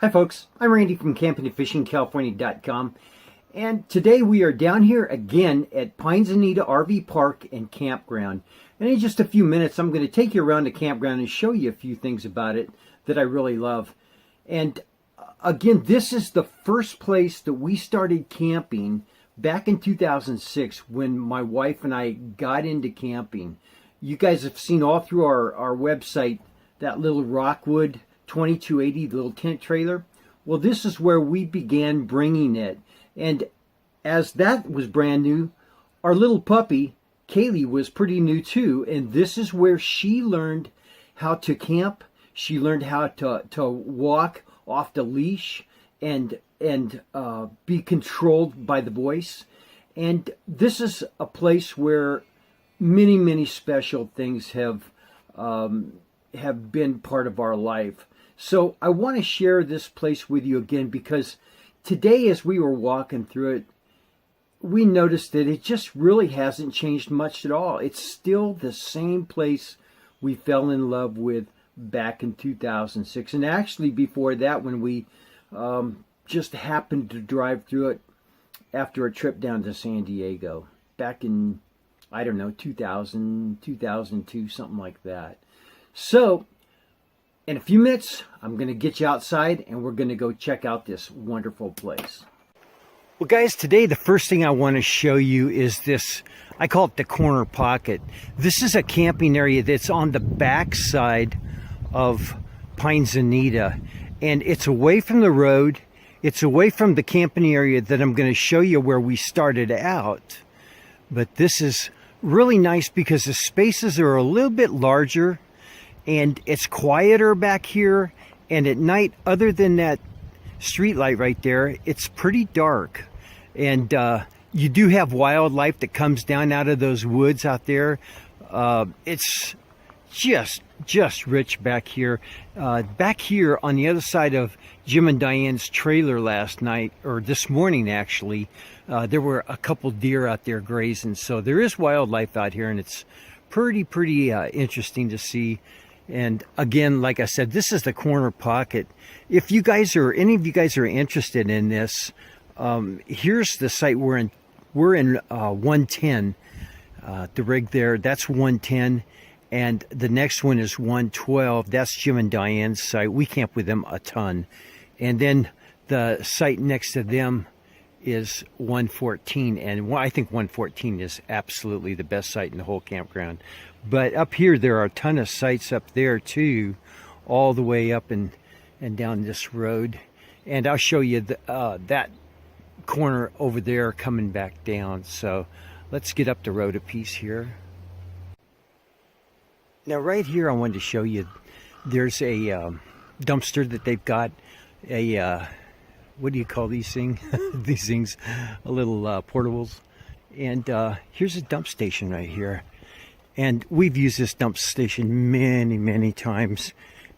Hi folks, I'm Randy from campingandfishingcalifornia.com, and today we are down here again at Pinezanita RV Park and Campground. And in just a few minutes I'm going to take you around the campground and show you a few things about it that I really love. And again, this is the first place that we started camping back in 2006 when my wife and I got into camping. You guys have seen all through our website that little Rockwood 2280 little tent trailer. Well, this is where we began bringing it, and as that was brand new, our little puppy Kaylee was pretty new too, and this is where she learned how to camp. She learned how to walk off the leash and be controlled by the voice. And this is a place where many special things have been part of our life. So I want to share this place with you again because today as we were walking through it, we noticed that it just really hasn't changed much at all. It's still the same place we fell in love with back in 2006. And actually before that, when we just happened to drive through it after a trip down to San Diego back in, I don't know, 2000, 2002, something like that. So in a few minutes, I'm going to get you outside and we're going to go check out this wonderful place. Well, guys, today the first thing I want to show you is this, I call it the corner pocket. This is a camping area that's on the back side of Pinezanita, and it's away from the road. It's away from the camping area that I'm going to show you where we started out. But this is really nice because the spaces are a little bit larger and it's quieter back here, and at night, other than that street light right there, it's pretty dark. And you do have wildlife that comes down out of those woods out there. It's just rich back here. Back here on the other side of Jim and Diane's trailer last night, or this morning actually, there were a couple deer out there grazing. So there is wildlife out here, and it's pretty interesting to see. And again, like I said, this is the corner pocket. If you guys are, any of you guys are interested in this, here's the site we're in. We're in 110. The rig there, that's 110. And the next one is 112. That's Jim and Diane's site. We camp with them a ton. And then the site next to them is 114. And I think 114 is absolutely the best site in the whole campground. But up here, there are a ton of sites up there too, all the way up and down this road. And I'll show you that corner over there coming back down. So let's get up the road a piece here. Now right here, I wanted to show you, there's a dumpster that they've got, a, what do you call these things? These things, a little portables. And here's a dump station right here. And we've used this dump station many times.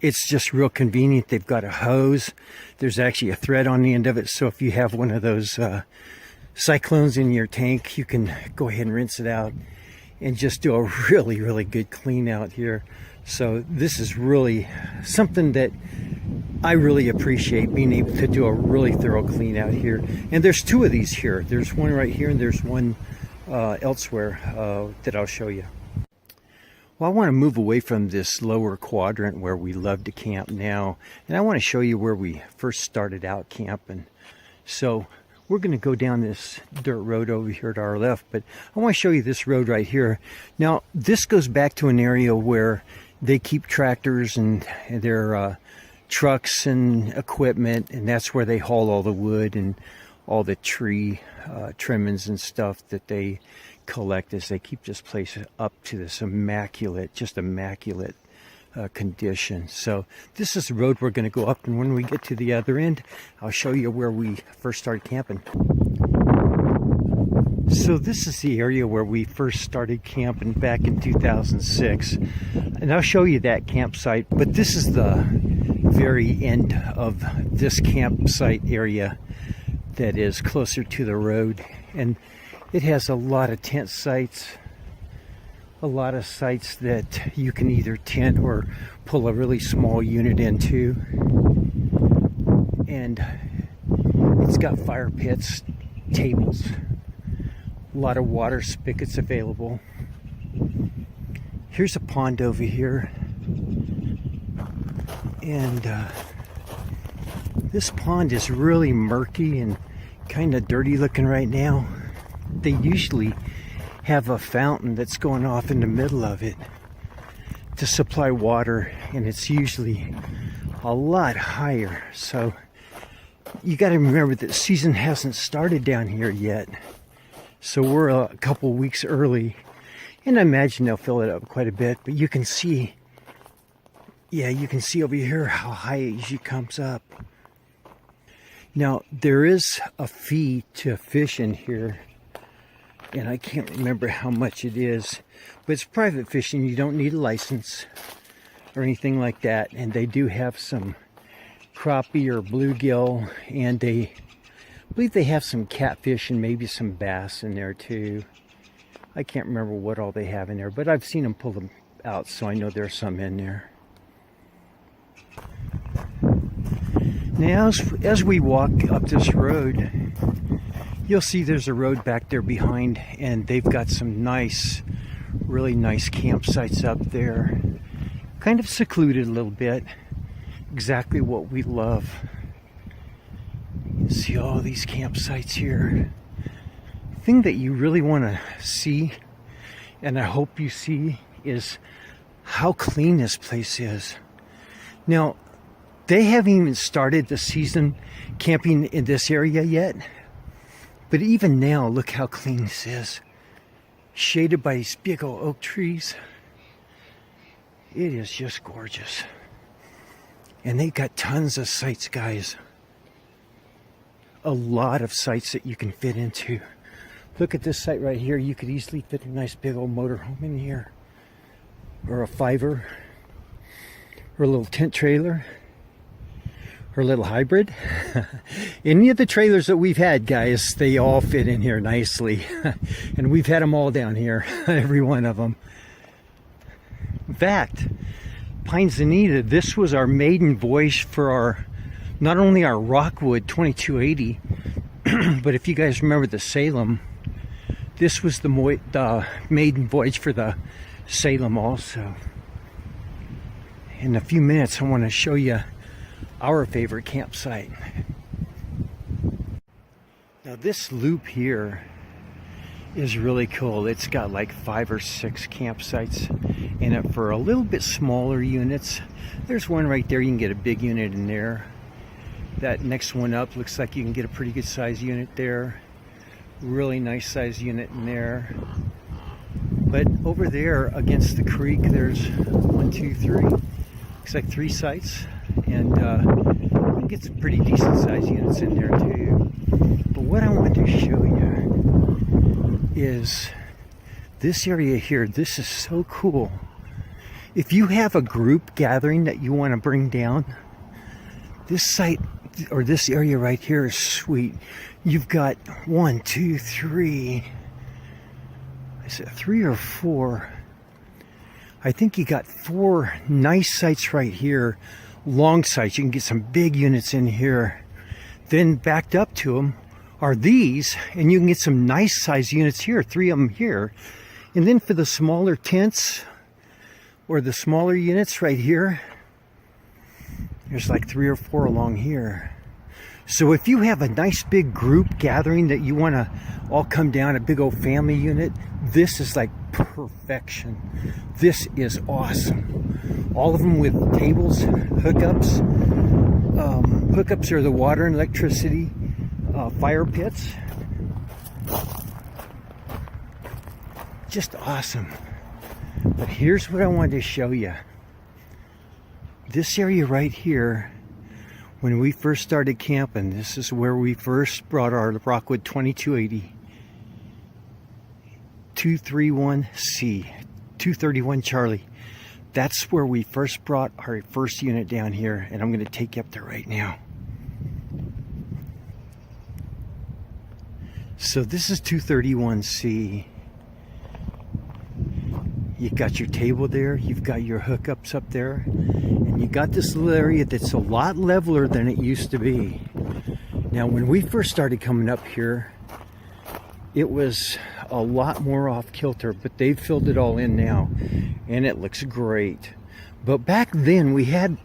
It's just real convenient. They've got a hose. There's actually a thread on the end of it. So if you have one of those cyclones in your tank, you can go ahead and rinse it out and just do a really good clean out here. So this is really something that I really appreciate, being able to do a really thorough clean out here. And there's two of these here. There's one right here and there's one elsewhere that I'll show you. Well, I want to move away from this lower quadrant where we love to camp now, and I want to show you where we first started out camping. So we're going to go down this dirt road over here to our left, but I want to show you this road right here. Now, this goes back to an area where they keep tractors and their trucks and equipment, and that's where they haul all the wood and all the tree trimmings and stuff that they collect as they keep this place up to this immaculate condition. So this is the road we're going to go up, and when we get to the other end, I'll show you where we first started camping. So this is the area where we first started camping back in 2006, and I'll show you that campsite, but this is the very end of this campsite area that is closer to the road, and it has a lot of tent sites, a lot of sites that you can either tent or pull a really small unit into. and it's got fire pits, tables, a lot of water spigots available. Here's a pond over here, and this pond is really murky and kind of dirty looking right now. They usually have a fountain that's going off in the middle of it to supply water, and it's usually a lot higher. So you got to remember that the season hasn't started down here yet, so we're a couple weeks early, and I imagine they'll fill it up quite a bit. But you can see, yeah, you can see over here how high it usually comes up. Now there is a fee to fish in here, and I can't remember how much it is, but it's private fishing. You don't need a license or anything like that, and they do have some crappie or bluegill, and I believe they have some catfish and maybe some bass in there too. I can't remember what all they have in there, but I've seen them pull them out, so I know there's some in there. Now as we walk up this road, you'll see there's a road back there behind, and they've got some nice, really nice campsites up there. Kind of secluded a little bit. Exactly what we love. You see all these campsites here. The thing that you really want to see, and I hope you see, is how clean this place is. Now, they haven't even started the season camping in this area yet. But even now, look how clean this is. Shaded by these big old oak trees. It is just gorgeous. And they got tons of sites, guys. A lot of sites that you can fit into. Look at this site right here. You could easily fit a nice big old motorhome in here. Or a fiver. Or a little tent trailer. Or a little hybrid. Any of the trailers that we've had, guys, they all fit in here nicely. And we've had them all down here. Every one of them. In fact, Pinezanita, this was our maiden voyage for our, not only our Rockwood 2280, but if you guys remember the Salem, this was the maiden voyage for the Salem also. In a few minutes, I want to show you our favorite campsite. Now this loop here is really cool. It's got like 5 or 6 campsites in it for a little bit smaller units. There's one right there. You can get a big unit in there. That next one up looks like you can get a pretty good size unit there. Really nice size unit in there. But over there against the creek, there's 1, 2, 3. Looks like 3 sites. And you can get some pretty decent size units in there too. But what I want to show you is this area here. This is so cool. If you have a group gathering that you want to bring down, this site or this area right here is sweet. You've got 1, 2, 3. Is it 3 or 4? I think you got 4 nice sites right here. Long sites. You can get some big units in here. Then backed up to them are these, and you can get some nice size units here. 3 of them here. And then for the smaller tents or the smaller units right here, there's like 3 or 4 along here. So if you have a nice big group gathering that you want to all come down, a big old family unit, this is like perfection. This is awesome. All of them with tables, hookups. Hookups are the water and electricity, fire pits. Just awesome. But here's what I wanted to show you. This area right here, when we first started camping, this is where we first brought our Rockwood 2280 231C, 231 Charlie. That's where we first brought our first unit down here, and I'm going to take you up there right now. So this is 231C. You got your table there, you've got your hookups up there, and you got this little area that's a lot leveler than it used to be. Now, when we first started coming up here, it was a lot more off kilter, but they've filled it all in now, and it looks great. But back then, we had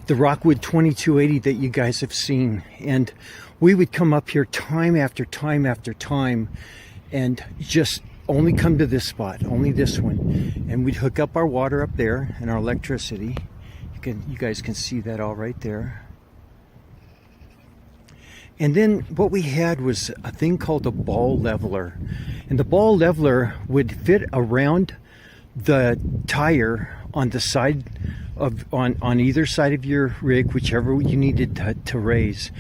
the Rockwood 2280 that you guys have seen, and we would come up here time after time after time, and just only come to this spot, only this one, and we'd hook up our water up there and our electricity. You guys can see that all right there. And then what we had was a thing called a ball leveler, and the ball leveler would fit around the tire on the side of on either side of your rig, whichever you needed to raise.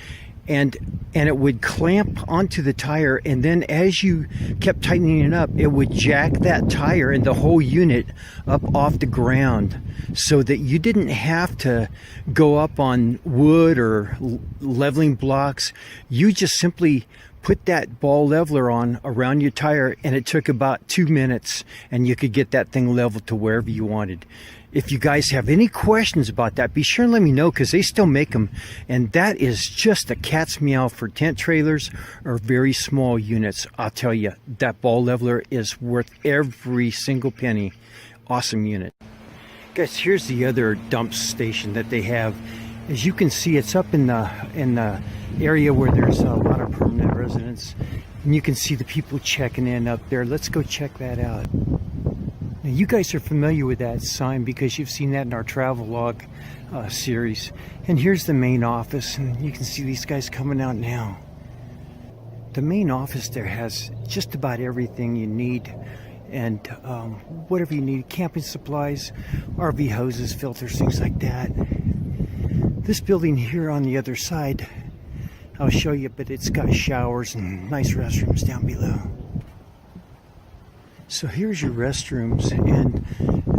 And it would clamp onto the tire, and then as you kept tightening it up, it would jack that tire and the whole unit up off the ground, so that you didn't have to go up on wood or leveling blocks. You just simply put that ball leveler on around your tire, and it took about 2 minutes, and you could get that thing leveled to wherever you wanted. If you guys have any questions about that, be sure and let me know, because they still make them. And that is just a cat's meow for tent trailers or very small units. I'll tell you, that ball leveler is worth every single penny. Awesome unit. Guys, here's the other dump station that they have. As you can see, it's up in the area where there's a lot of permanent residents. And you can see the people checking in up there. Let's go check that out. Now, you guys are familiar with that sign because you've seen that in our travel log series. And here's the main office, and you can see these guys coming out now. The main office there has just about everything you need, and whatever you need, camping supplies, RV hoses, filters, things like that. This building here on the other side, I'll show you, but it's got showers and nice restrooms down below. So here's your restrooms, and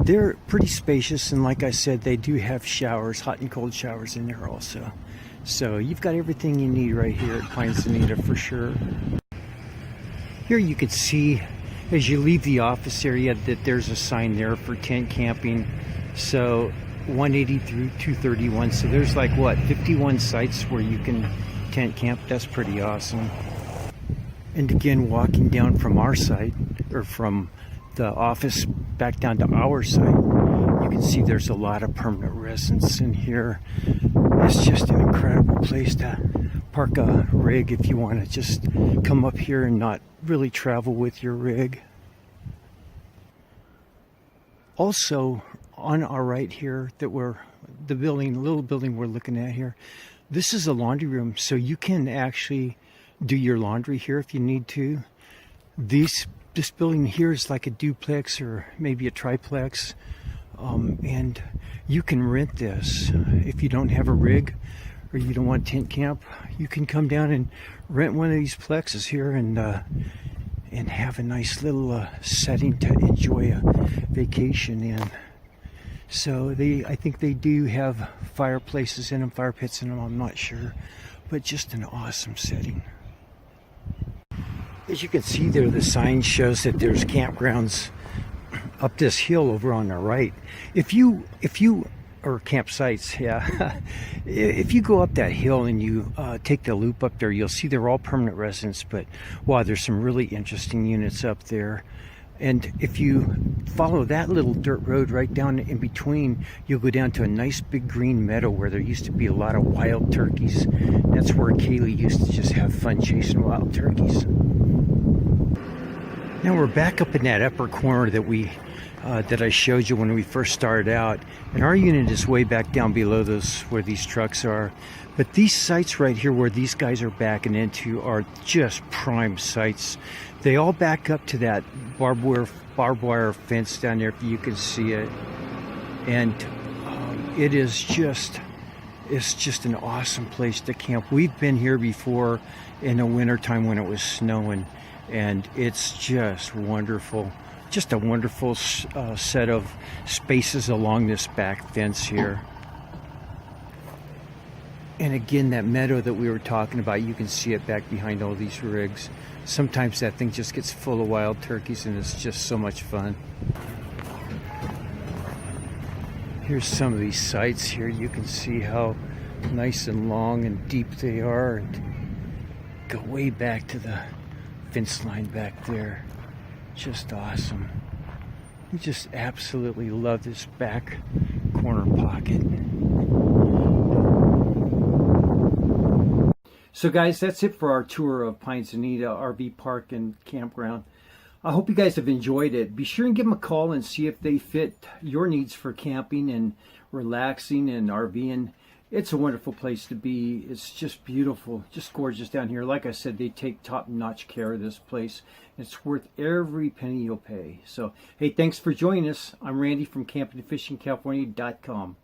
they're pretty spacious, and like I said, they do have showers, hot and cold showers in there also. So you've got everything you need right here at Pinezanita for sure. Here you can see, as you leave the office area, that there's a sign there for tent camping. So 180 through 231, so there's like what, 51 sites where you can tent camp. That's pretty awesome. And again, walking down from our site, or from the office back down to our site, you can see there's a lot of permanent residents in here. It's just an incredible place to park a rig if you want to just come up here and not really travel with your rig. Also, on our right here, that the little building we're looking at here, this is a laundry room, so you can actually do your laundry here if you need to. This building here is like a duplex or maybe a triplex, and you can rent this. If you don't have a rig or you don't want tent camp, you can come down and rent one of these plexes here and have a nice little setting to enjoy a vacation in. So I think they do have fireplaces in them, fire pits in them, I'm not sure, but just an awesome setting. As you can see there, the sign shows that there's campgrounds up this hill over on the right. If you or campsites, yeah. If you go up that hill and you take the loop up there, you'll see they're all permanent residents, but wow, there's some really interesting units up there. And if you follow that little dirt road right down in between, you'll go down to a nice big green meadow where there used to be a lot of wild turkeys. That's where Kaylee used to just have fun chasing wild turkeys. Now we're back up in that upper corner that I showed you when we first started out, and our unit is way back down below where these trucks are. But these sites right here where these guys are backing into are just prime sites. They all back up to that barbed wire fence down there, if you can see it, and it's just an awesome place to camp. We've been here before in the wintertime when it was snowing, and it's just wonderful. Just a wonderful set of spaces along this back fence here. And again, that meadow that we were talking about, you can see it back behind all these rigs. Sometimes that thing just gets full of wild turkeys, and it's just so much fun. Here's some of these sites here. You can see how nice and long and deep they are, and go way back to the fence line back there. Just awesome. I just absolutely love this back corner pocket. So guys, that's it for our tour of Pinezanita RV Park and Campground. I hope you guys have enjoyed it. Be sure and give them a call and see if they fit your needs for camping and relaxing and RVing. It's a wonderful place to be. It's just beautiful, just gorgeous down here. Like I said, they take top-notch care of this place. It's worth every penny you'll pay. So, hey, thanks for joining us. I'm Randy from campingandfishingcalifornia.com.